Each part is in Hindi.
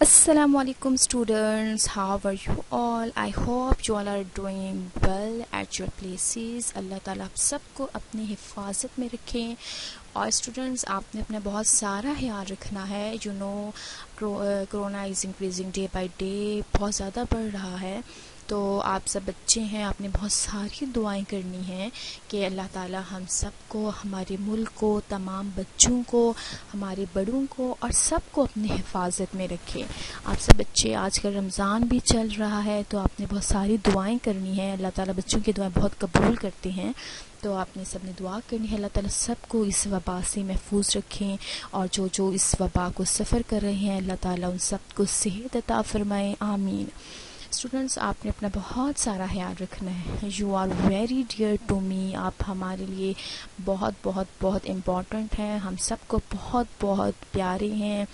Assalamualaikum students, how are you all? I hope you all are doing well at your places. अल्लाह ताला आप सबको अपनी हिफाजत में रखें। और स्टूडेंट्स, आपने अपना बहुत सारा ख्याल रखना है। Corona is increasing day by day, बहुत ज़्यादा बढ़ रहा है। तो आप सब बच्चे हैं, आपने बहुत सारी दुआएं करनी हैं कि अल्लाह ताला हम सबको, हमारे मुल्क को, तमाम बच्चों को, हमारे बड़ों को और सबको अपनी हिफाजत में रखे। आप सब बच्चे, आजकल रमज़ान भी चल रहा है, तो आपने बहुत सारी दुआएं करनी है। अल्लाह ताला बच्चों की दुआएं बहुत कबूल करते हैं, तो आपने सबने दुआ करनी है। अल्लाह ताला सबको इस वबा से महफूज रखें, और जो इस वबा को सफ़र कर रहे हैं, अल्लाह ताला उन सबको सेहत अता फरमाएं, आमीन। स्टूडेंट्स, आपने अपना बहुत सारा ख्याल रखना है। You are very dear to me, आप हमारे लिए बहुत बहुत बहुत इम्पॉर्टेंट हैं, हम सबको बहुत बहुत प्यारे हैं,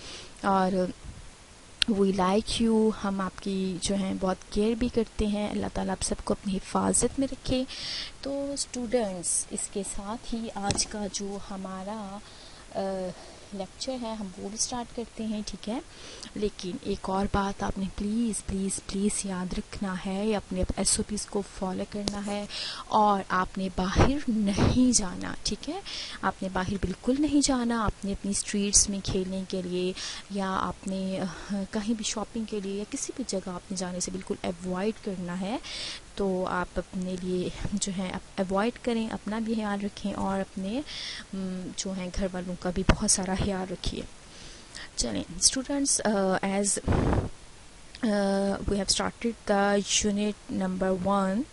और वी लाइक यू। हम आपकी जो है बहुत केयर भी करते हैं। अल्लाह ताला आप सबको अपनी हिफाजत में रखे। तो स्टूडेंट्स, इसके साथ ही आज का जो हमारा लेक्चर है, हम वो भी स्टार्ट करते हैं, ठीक है। लेकिन एक और बात आपने प्लीज़ प्लीज़ प्लीज़ याद रखना है, अपने SOPs को फॉलो करना है, और आपने बाहर नहीं जाना, ठीक है। आपने बाहर बिल्कुल नहीं जाना। आपने अपनी स्ट्रीट्स में खेलने के लिए, या आपने कहीं भी शॉपिंग के लिए, या किसी भी जगह आपने जाने से बिल्कुल अवॉइड करना है। तो आप अपने लिए जो है अवॉइड करें, अपना भी ख्याल रखें, और अपने जो है घर वालों का भी बहुत सारा ख्याल रखिए। चलें students, as we have started the unit number 1,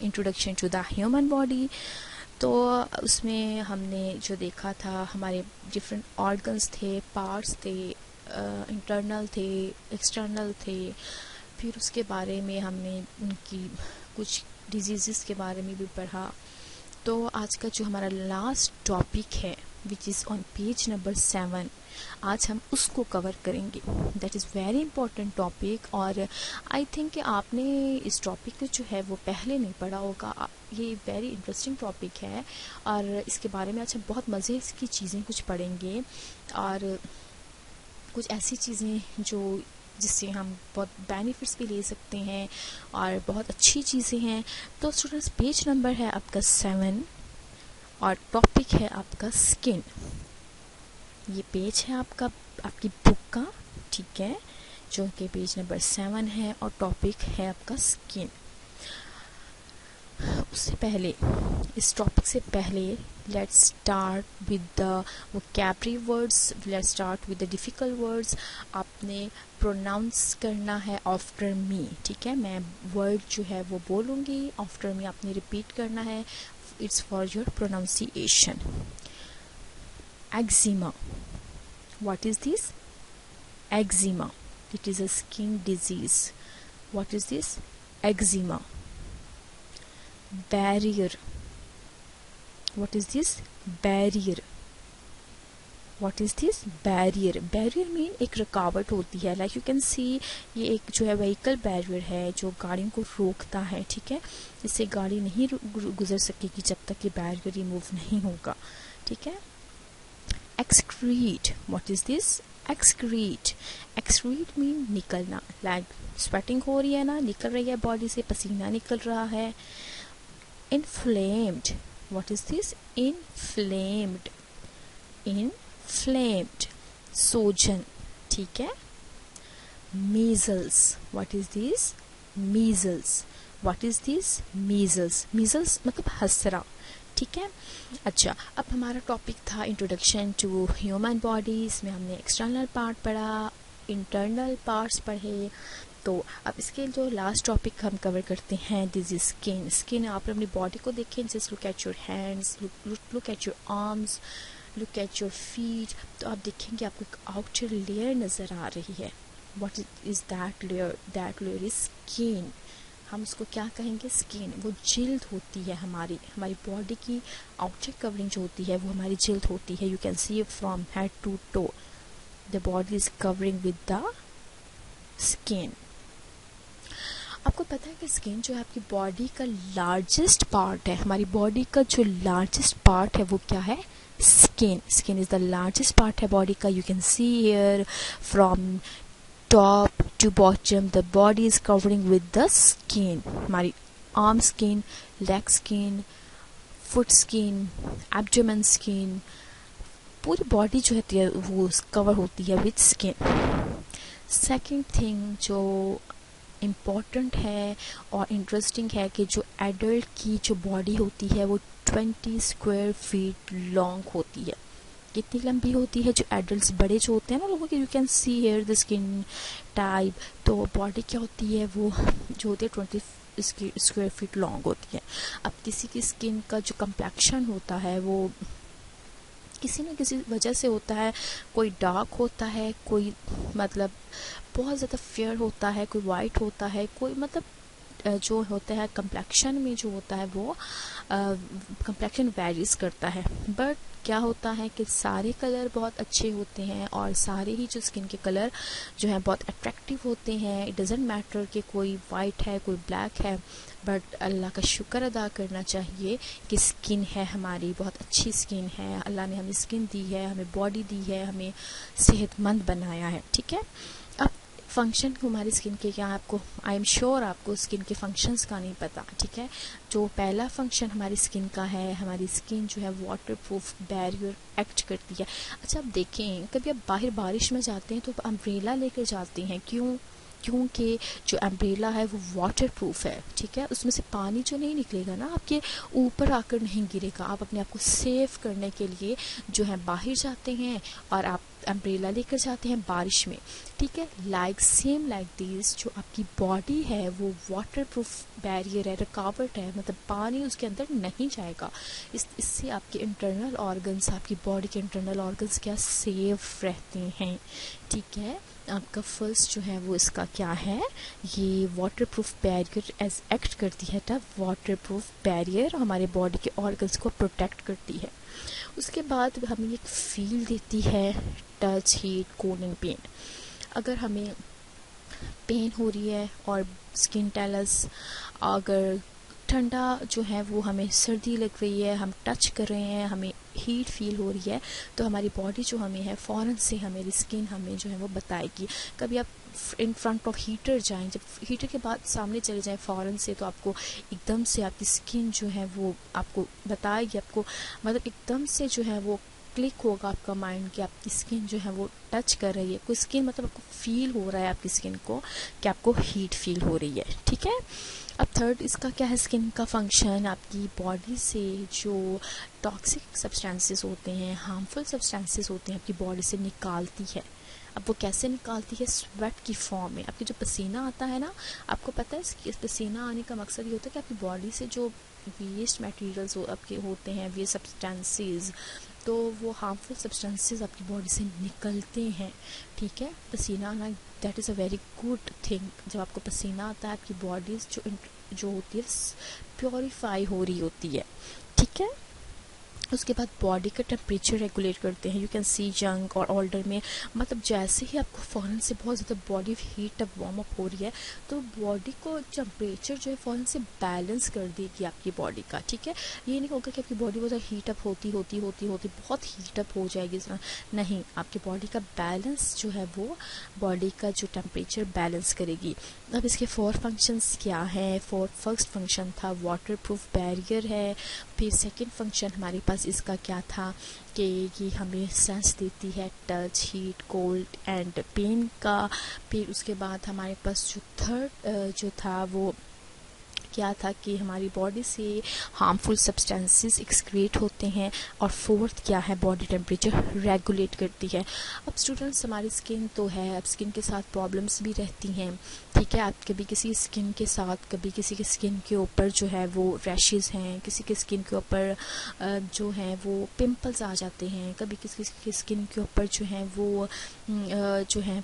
introduction to the human body. तो उसमें हमने जो देखा था, हमारे डिफरेंट ऑर्गन्स थे, पार्ट्स थे, इंटरनल थे, एक्सटर्नल थे। फिर उसके बारे में हमने उनकी कुछ डिजीज़ के बारे में भी पढ़ा। तो आज का जो हमारा लास्ट टॉपिक है, which is on page number 7, आज हम उसको कवर करेंगे। That is very important topic, और आई थिंक कि आपने इस टॉपिक को जो है वो पहले नहीं पढ़ा होगा। ये वेरी इंटरेस्टिंग टॉपिक है, और इसके बारे में आज हम बहुत मज़े की चीज़ें कुछ पढ़ेंगे, और कुछ ऐसी चीज़ें जिससे हम बहुत बेनिफिट्स भी ले सकते हैं, और बहुत अच्छी चीज़ें हैं। तो स्टूडेंट्स, पेज नंबर है आपका 7, और टॉपिक है आपका स्किन। ये पेज है आपकी बुक का, ठीक है, जो कि पेज नंबर 7 है, और टॉपिक है आपका स्किन। उससे पहले, इस टॉपिक से पहले, let's start with the vocabulary words, let's start with the difficult words. आपने प्रोनाउंस करना है आफ्टर मी, ठीक है। मैं वर्ड जो है वो बोलूँगी, आफ्टर मी आपने रिपीट करना है। It's for your pronunciation. Eczema, what is this? Eczema, it is a skin disease. What is this? Eczema. Barrier, what is this? Barrier, what is this? Barrier, barrier mean एक रुकावट होती है, like you can see, ये एक जो है व्हीकल बैरियर है जो गाड़ियों को रोकता है, ठीक है। इससे गाड़ी नहीं गुजर सकेगी जब तक ये बैरियर रिमूव नहीं होगा, ठीक है। Excrete, what is this? Excrete, excrete mean निकलना, like स्वेटिंग हो रही है ना, निकल रही है बॉडी से, पसीना निकल रहा है। Inflamed, what is this? Inflamed, inflamed, सोजन, ठीक है। Measles, what is this? Measles, what is this? Measles, measles मतलब हसरा, ठीक है। अच्छा, अब हमारा टॉपिक था इंट्रोडक्शन टू ह्यूमन बॉडी। इसमें हमने एक्सटर्नल पार्ट पढ़ा, इंटरनल पार्ट्स पढ़े। तो अब इसके जो लास्ट टॉपिक हम कवर करते हैं, दिस इज स्किन। स्किन, आप अपनी बॉडी को देखें, just look at your hands, look at your arms, look at your feet. तो आप देखेंगे आपको एक आउटर लेयर नज़र आ रही है। What is that layer? That layer is skin. हम उसको क्या कहेंगे? स्किन। वो जिल्द होती है हमारी बॉडी की आउटर कवरिंग जो होती है वो हमारी जिल्द होती है। You can see from head to toe the body is covering with the skin. आपको पता है कि स्किन जो है आपकी बॉडी का लार्जेस्ट पार्ट है, हमारी बॉडी का जो लार्जेस्ट पार्ट है वो क्या है, skin is the largest part है बॉडी का। You can see here from top to bottom the body is covering with the skin. हमारी arm skin, leg skin, foot skin, abdomen skin, पूरी बॉडी जो होती है वो कवर होती है विद स्किन। सेकंड थिंग जो इम्पॉर्टेंट है और इंटरेस्टिंग है कि जो एडल्ट की जो बॉडी होती है वो 20 स्क्वायर फीट लॉन्ग होती है। कितनी लंबी होती है, जो एडल्ट्स बड़े जो होते हैं ना लोगों के, you can see here the skin type, तो बॉडी क्या होती है वो जो होती है 20 स्क्वायर फीट लॉन्ग होती है। अब किसी की स्किन का जो कम्प्लेक्शन होता है वो किसी न किसी वजह से होता है, कोई डार्क होता है, कोई मतलब बहुत ज़्यादा फेयर होता है, कोई वाइट होता है, कोई मतलब जो होता है कम्प्लेक्शन में जो होता है वो कम्प्लेक्शन वेरीज करता है। बट क्या होता है कि सारे कलर बहुत अच्छे होते हैं और सारे ही जो स्किन के कलर जो है बहुत अट्रैक्टिव होते हैं। इट डजेंट मैटर कि कोई वाइट है कोई ब्लैक है, बट अल्लाह का शुक्र अदा करना चाहिए कि स्किन है हमारी बहुत अच्छी स्किन है। अल्लाह ने हमें स्किन दी है, हमें बॉडी दी है, हमें सेहतमंद बनाया है। ठीक है, अब फंक्शन हमारी स्किन के क्या, आपको आई एम श्योर आपको स्किन के फंक्शंस का नहीं पता। ठीक है, जो पहला फंक्शन हमारी स्किन का है, हमारी स्किन जो है वाटर प्रूफ बैरियर एक्ट करती है। अच्छा, आप देखें कभी आप बाहर बारिश में जाते हैं तो अम्ब्रेला लेकर जाते हैं, क्योंकि जो अम्ब्रेला है वो वाटर प्रूफ है। ठीक है, उसमें से पानी जो नहीं निकलेगा ना आपके ऊपर आकर नहीं गिरेगा। आप अपने आप को सेव करने के लिए जो है बाहर जाते हैं और आप अम्ब्रेला लेकर जाते हैं बारिश में। ठीक है, सेम लाइक दिस जो आपकी बॉडी है वो वाटर प्रूफ बैरियर है, रुकावट है, मतलब पानी उसके अंदर नहीं जाएगा। इससे आपके इंटरनल ऑर्गन्स, आपकी बॉडी के इंटरनल ऑर्गन्स क्या सेफ रहते हैं। ठीक है, आपका फर्स्ट जो है वो इसका क्या है, ये waterproof barrier as act करती है। तब वाटर प्रूफ बैरियर हमारे बॉडी के ऑर्गन्स को प्रोटेक्ट करती है। उसके बाद हमें एक फील देती है, touch, heat, cold and pain. अगर हमें पेन हो रही है और स्किन टेलस, अगर ठंडा जो है वो हमें सर्दी लग रही है, हम टच कर रहे हैं, हमें हीट फील हो रही है, तो हमारी बॉडी जो हमें है फ़ौरन से हमारी स्किन हमें जो है वो बताएगी। कभी आप इन फ्रंट ऑफ हीटर जाएं, जब हीटर के बाद सामने चले जाएं फ़ौरन से, तो आपको एकदम से आपकी स्किन जो है वो आपको बताएगी, आपको मतलब एकदम से जो है वो क्लिक होगा आपका माइंड कि आपकी स्किन जो है वो टच कर रही है। कोई स्किन मतलब आपको फील हो रहा है आपकी स्किन को कि आपको हीट फील हो रही है। ठीक है, अब थर्ड इसका क्या है, स्किन का फंक्शन आपकी बॉडी से जो टॉक्सिक सब्सटेंसेस होते हैं, हार्मफुल सब्सटेंसेस होते हैं, आपकी बॉडी से निकालती है। अब वो कैसे निकालती है, स्वेट की फॉर्म में। आपकी जो पसीना आता है ना, आपको पता है पसीना आने का मकसद ये होता है कि आपकी बॉडी से जो वेस्ट मटेरियल्स आपके होते हैं, वेस्ट सब्सटेंसेस, तो वो हार्मफुल सब्सटेंसेस आपकी बॉडी से निकलते हैं। ठीक है, पसीना आना that is a very good thing. जब आपको पसीना आता है आपकी बॉडी जो होती है प्योरीफाई हो रही होती है। ठीक है, उसके बाद बॉडी का टेम्परेचर रेगुलेट करते हैं। यू कैन सी यंग और ओल्डर में, मतलब जैसे ही आपको फ़ौरन से बहुत ज़्यादा body heat up warm up हो रही है तो बॉडी को टेम्परेचर जो है फ़ौरन से बैलेंस कर देगी आपकी बॉडी का। ठीक है, ये नहीं होगा कि आपकी बॉडी बहुत हीट अप होती बहुत हीट अप हो जाएगी, नहीं, आपकी बॉडी का बैलेंस जो है वो बॉडी का जो टेम्परेचर बैलेंस करेगी। अब इसके 4 फंक्शंस क्या हैं। फर्स्ट फंक्शन था वाटर प्रूफ बैरियर है। फिर सेकेंड फंक्शन हमारे पास इसका क्या था कि ये हमें सेंस देती है touch, heat, cold and pain का। फिर उसके बाद हमारे पास जो थर्ड जो था वो क्या था कि हमारी बॉडी से हार्मफुल सब्सटेंसेस एक्सक्रीट होते हैं। और फोर्थ क्या है, बॉडी टेम्परेचर रेगुलेट करती है। अब स्टूडेंट्स, हमारी स्किन तो है, अब स्किन के साथ प्रॉब्लम्स भी रहती हैं। ठीक है, आप कभी किसी स्किन के साथ, कभी किसी के स्किन के ऊपर जो है वो रैशेस हैं, किसी के स्किन के ऊपर जो है वो पिंपल्स आ जाते हैं, कभी किसी के स्किन के ऊपर जो है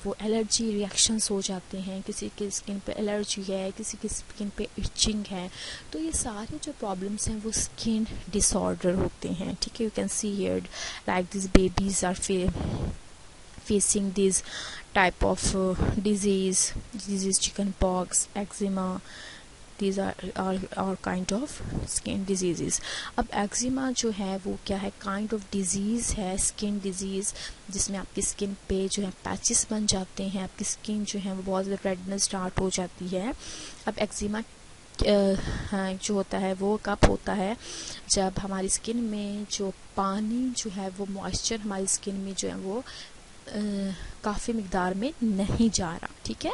वो एलर्जी रिएक्शंस हो जाते हैं, किसी के स्किन पे एलर्जी है, किसी की स्किन पे इचिंग है। तो ये सारे जो प्रॉब्लम्स हैं वो स्किन डिसऑर्डर होते हैं। ठीक है, you can see here like this babies are facing these type of disease chicken pox, eczema. These are kind of skin diseases. अब एक्जिमा जो है वो क्या है, काइंड ऑफ डिजीज़ है, स्किन डिजीज़, जिसमें आपकी स्किन पे जो है पैचेस बन जाते हैं, आपकी स्किन जो है वो बहुत ज़्यादा रेडनेस स्टार्ट हो जाती है। अब एक्जिमा जो होता है वो कब होता है, जब हमारी स्किन में जो पानी जो है वो मॉइस्चर हमारी स्किन में जो है वो काफ़ी मिकदार में नहीं जा रहा। ठीक है,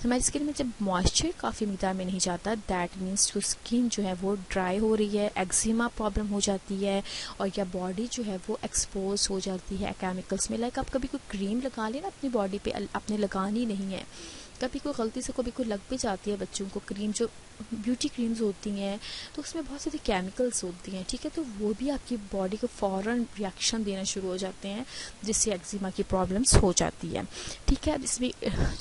हमारी स्किन में जब मॉइस्चर काफ़ी मिकदार में नहीं जाता, दैट मीन्स जो स्किन जो है वो ड्राई हो रही है, एक्जिमा प्रॉब्लम हो जाती है, और या बॉडी जो है वो एक्सपोज हो जाती है केमिकल्स में। लाइक आप कभी कोई क्रीम लगा लेना अपनी बॉडी पे, आपने लगानी नहीं है, कभी कोई गलती से कभी कोई लग भी जाती है बच्चों को क्रीम, जो ब्यूटी क्रीम्स होती हैं तो उसमें बहुत सारी केमिकल्स होती हैं। ठीक है, तो वो भी आपकी बॉडी को फ़ौरन रिएक्शन देना शुरू हो जाते हैं, जिससे एक्जिमा की प्रॉब्लम्स हो जाती है। ठीक है, अब इसमें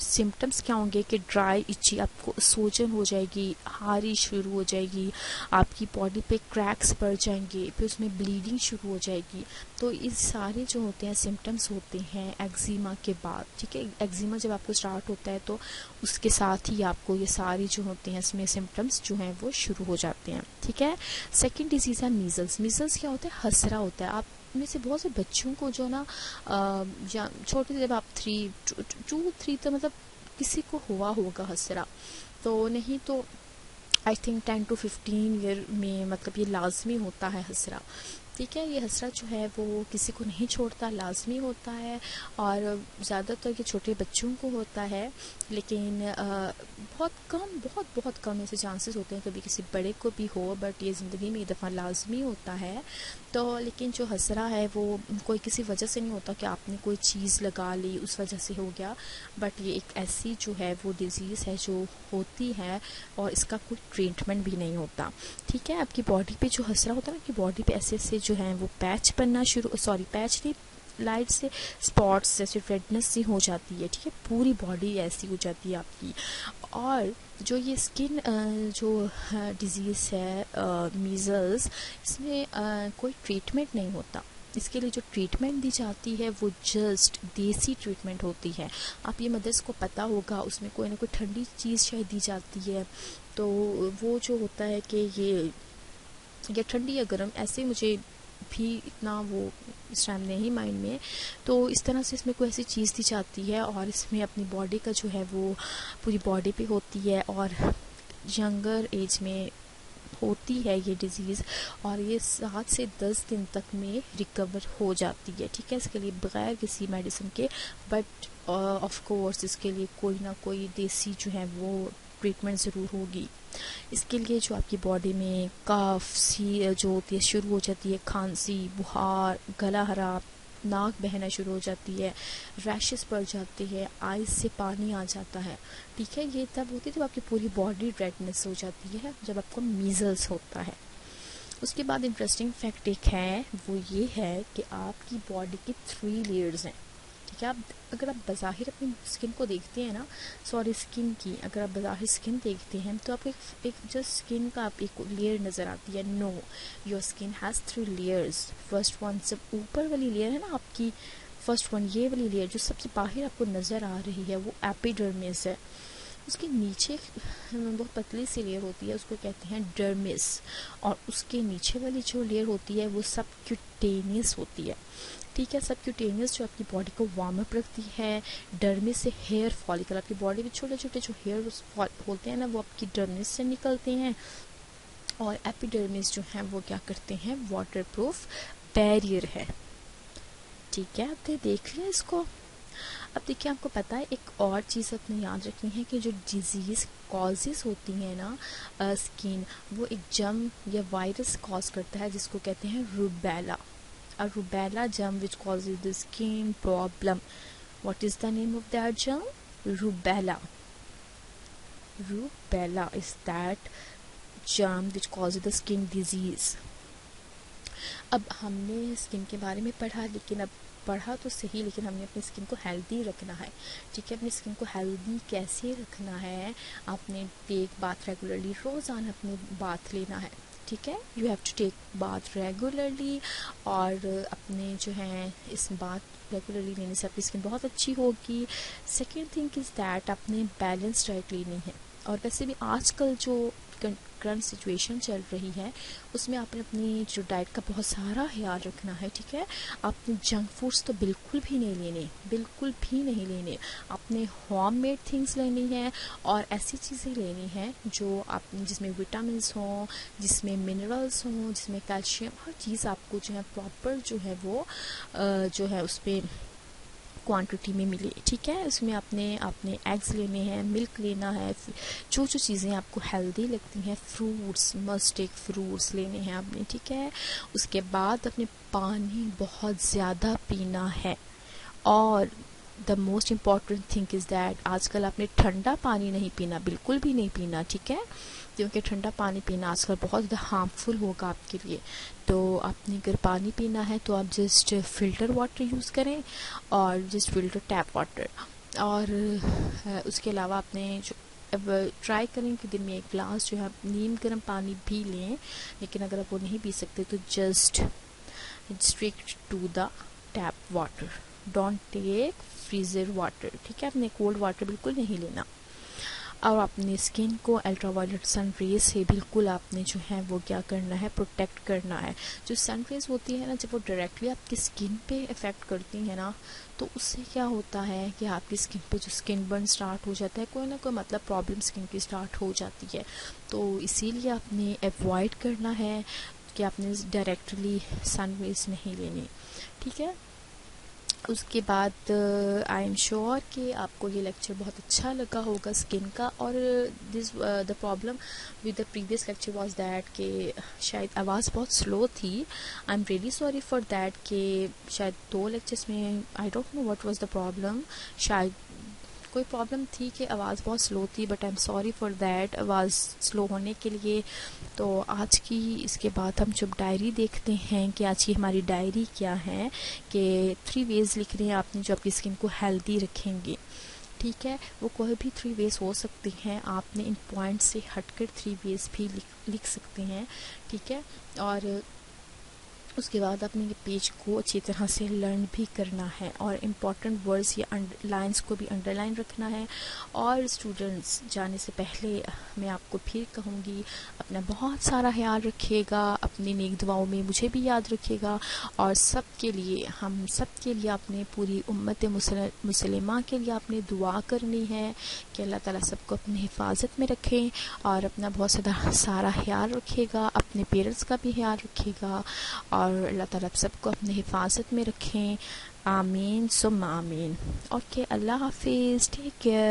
सिम्टम्स क्या होंगे कि ड्राई इची, आपको सूजन हो जाएगी, हारी शुरू हो जाएगी, आपकी बॉडी पे क्रैक्स पड़ जाएंगे, फिर उसमें ब्लीडिंग शुरू हो जाएगी। तो ये सारे जो होते हैं सिम्टम्स होते हैं एक्जिमा के बाद। ठीक है, एक्जिमा जब आपको स्टार्ट होता है तो उसके साथ ही आपको ये सारी जो होते हैं इसमें सिम्टम्स जो हैं वो शुरू हो जाते हैं। ठीक है, सेकंड डिजीज़ है मीजल्स। मीजल्स क्या होता है, हसरा होता है। आप में से बहुत से बच्चों को जो ना छोटे जब आप 3 तो मतलब किसी को हुआ होगा हसरा, तो नहीं तो आई थिंक 10 to 15 ईयर में मतलब ये लाजमी होता है हसरा। ठीक है, ये हसरा जो है वो किसी को नहीं छोड़ता, लाजमी होता है, और ज़्यादातर ये छोटे बच्चों को होता है, लेकिन बहुत कम ऐसे चांसेस होते हैं कभी किसी बड़े को भी हो, बट ये ज़िंदगी में एक दफ़ा लाजमी होता है। तो लेकिन जो हसरा है वो कोई किसी वजह से नहीं होता कि आपने कोई चीज़ लगा ली उस वजह से हो गया, बट ये एक ऐसी जो है वो डिज़ीज़ है जो होती है और इसका कोई ट्रीटमेंट भी नहीं होता। ठीक है, आपकी बॉडी पे जो हसरा होता है ना, कि बॉडी पे ऐसे ऐसे जो है वो पैच बनना पैच नहीं, लाइट से स्पॉट्स जैसे रेडनेस सी हो जाती है। ठीक है, पूरी बॉडी ऐसी हो जाती है आपकी। और जो ये स्किन जो डिजीज़ है मीजल्स, इसमें कोई ट्रीटमेंट नहीं होता। इसके लिए जो ट्रीटमेंट दी जाती है वो जस्ट देसी ट्रीटमेंट होती है। आप ये मदर्स को पता होगा, उसमें कोई ना कोई ठंडी चीज़ शायद दी जाती है, तो वो जो होता है कि ये ठंडी या गर्म, ऐसे मुझे भी इतना वो इस टाइम नहीं माइंड में, तो इस तरह से इसमें कोई ऐसी चीज़ दी जाती है और इसमें अपनी बॉडी का जो है वो पूरी बॉडी पे होती है, और यंगर एज में होती है ये डिज़ीज़, और ये 7 से 10 दिन तक में रिकवर हो जाती है। ठीक है, इसके लिए बगैर किसी मेडिसिन के, बट ऑफ कोर्स इसके लिए कोई ना कोई देसी जो है वो ट्रीटमेंट ज़रूर होगी। इसके लिए जो आपकी बॉडी में कफ सी जो होती है शुरू हो जाती है, खांसी, बुखार, गला खराब, नाक बहना शुरू हो जाती है, रैशेस पड़ जाते हैं, आइज से पानी आ जाता है। ठीक है, ये तब होती है जब आपकी पूरी बॉडी रेडनेस हो जाती है, जब आपको मीजल्स होता है। उसके बाद इंटरेस्टिंग फैक्ट एक है, वो ये है कि आपकी बॉडी की 3 लेयर्स हैं। ठीक है, आप अगर आप बज़ाहिर अपनी स्किन को देखते हैं ना, अगर आप बज़ाहिर स्किन देखते हैं तो आपको एक जो स्किन का आप एक लेयर नज़र आती है। No, your skin has 3 layers. First one, सब ऊपर वाली लेयर है ना आपकी, फर्स्ट वन ये वाली लेयर जो सबसे बाहर आपको नज़र आ रही है वो एपिडर्मिस है। उसके नीचे बहुत पतली सी लेयर होती है, उसको कहते हैं डर्मिस, और उसके नीचे वाली जो लेयर होती है वो सबक्यूटेनियस होती है। ठीक है, सबक्यूटेनियस जो आपकी बॉडी को वार्म अप रखती है। डर्मिस से हेयर फॉलिकल, आपकी बॉडी में छोटे छोटे जो हेयर होते हैं ना वो आपकी डर्मिस से निकलते हैं, और एपिडर्मिस जो है वो क्या करते हैं, वाटरप्रूफ बैरियर है। ठीक है, आपने देख लिया इसको। अब देखिए, आपको पता है एक और चीज़ अपने याद रखनी है कि जो डिजीज़ कॉजेज़ होती हैं ना स्किन, वो एक जर्म या वायरस कॉज करता है जिसको कहते हैं rubella. A rubella germ which causes the skin problem. What is the name of that germ? Rubella. Rubella is that germ which causes the skin disease. अब हमने स्किन के बारे में पढ़ा, लेकिन अब पढ़ा तो सही, लेकिन हमने अपनी स्किन को हेल्दी रखना है। ठीक है, अपनी स्किन को हेल्दी कैसे रखना है, आपने टेक बाथ रेगुलरली, रोज़ाना अपनी बाथ लेना है। ठीक है, you have to take bath regularly, और अपने जो है इस बात रेगुलरली लेने से आपकी स्किन बहुत अच्छी होगी। सेकेंड थिंग इज़ दैट आपने बैलेंस डाइट लेनी है। और वैसे भी आजकल जो करंट सिचुएशन चल रही है उसमें आपने अपनी जो डाइट का बहुत सारा ख्याल रखना है, ठीक है। आपने जंक फूड्स तो बिल्कुल भी नहीं लेने, बिल्कुल भी नहीं लेने। आपने होम मेड थिंग्स लेनी है और ऐसी चीज़ें लेनी है जो आप जिसमें विटामिन्स हों, जिसमें मिनरल्स हों, जिसमें कैल्शियम, हर चीज़ आपको जो है प्रॉपर जो है वो जो है उस पर क्वांटिटी में मिले, ठीक है। इसमें आपने एग्स लेने हैं, मिल्क लेना है, जो जो चीज़ें आपको हेल्दी लगती हैं, फ्रूट्स, मस्ट टेक फ्रूट्स लेने हैं आपने, ठीक है। उसके बाद अपने पानी बहुत ज़्यादा पीना है। और the most important thing is that आजकल आपने ठंडा पानी नहीं पीना, बिल्कुल भी नहीं पीना, ठीक है, क्योंकि ठंडा पानी पीना आजकल बहुत ज़्यादा हार्मफुल होगा आपके लिए। तो आपने अगर पानी पीना है तो आप जस्ट फ़िल्टर वाटर यूज़ करें और जस्ट फ़िल्टर टैप वाटर। और उसके अलावा आपने जो अब ट्राई करें कि दिन में 1 गिलास जो है नीम गर्म पानी भी लें, लेकिन अगर आप वो नहीं पी सकते तो just strict to the tap water, don't take freezer water, ठीक है। आपने कोल्ड वाटर बिल्कुल नहीं लेना। और अपनी स्किन को अल्ट्रावायलेट सन रेज से बिल्कुल आपने जो है वो क्या करना है, प्रोटेक्ट करना है। जो सन रेज होती है ना, जब वो डायरेक्टली आपकी स्किन पे इफ़ेक्ट करती है ना, तो उससे क्या होता है कि आपकी स्किन पे जो स्किन बर्न स्टार्ट हो जाता है, कोई ना कोई मतलब प्रॉब्लम स्किन की स्टार्ट हो जाती है। तो इसीलिए आपने अवॉइड करना है कि आपने डायरेक्टली सन रेज नहीं लेनी, ठीक है। उसके बाद आई एम श्योर कि आपको ये लेक्चर बहुत अच्छा लगा होगा स्किन का। और this the problem with the previous lecture was that कि शायद आवाज़ बहुत स्लो थी। I am really sorry for that कि शायद 2 लेक्चर्स में I don't know what was the problem, शायद कोई प्रॉब्लम थी कि आवाज़ बहुत स्लो थी, but I am sorry for that आवाज़ स्लो होने के लिए। तो आज की इसके बाद हम जब डायरी देखते हैं कि आज की हमारी डायरी क्या है, कि 3 वेज़ लिख रहे हैं आपने जो आपकी स्किन को हेल्दी रखेंगे, ठीक है। वो कोई भी 3 वेज़ हो सकते हैं, आपने इन पॉइंट से हटकर 3 वेज़ भी लिख सकते हैं, ठीक है। और उसके बाद आपने ये पेज को अच्छी तरह से लर्न भी करना है और इम्पॉर्टेंट वर्ड्स या लाइंस को भी अंडरलाइन रखना है। और स्टूडेंट्स जाने से पहले मैं आपको फिर कहूँगी, अपना बहुत सारा ख्याल रखिएगा, अपनी नेक दुआओं में मुझे भी याद रखिएगा। और सब के लिए, हम सब के लिए, अपने पूरी उम्मत मुसलिमा के लिए आपने दुआ करनी है कि अल्लाह ताला सबको अपनी हिफाजत में रखें। और अपना बहुत सारा ख्याल रखिएगा, अपने पेरेंट्स का भी ख्याल रखिएगा और अल्लाह ताला सबको अपनी हिफाजत में रखें। आमीन सुम्मा आमीन। ओके, अल्लाह हाफिज़, टेक केयर।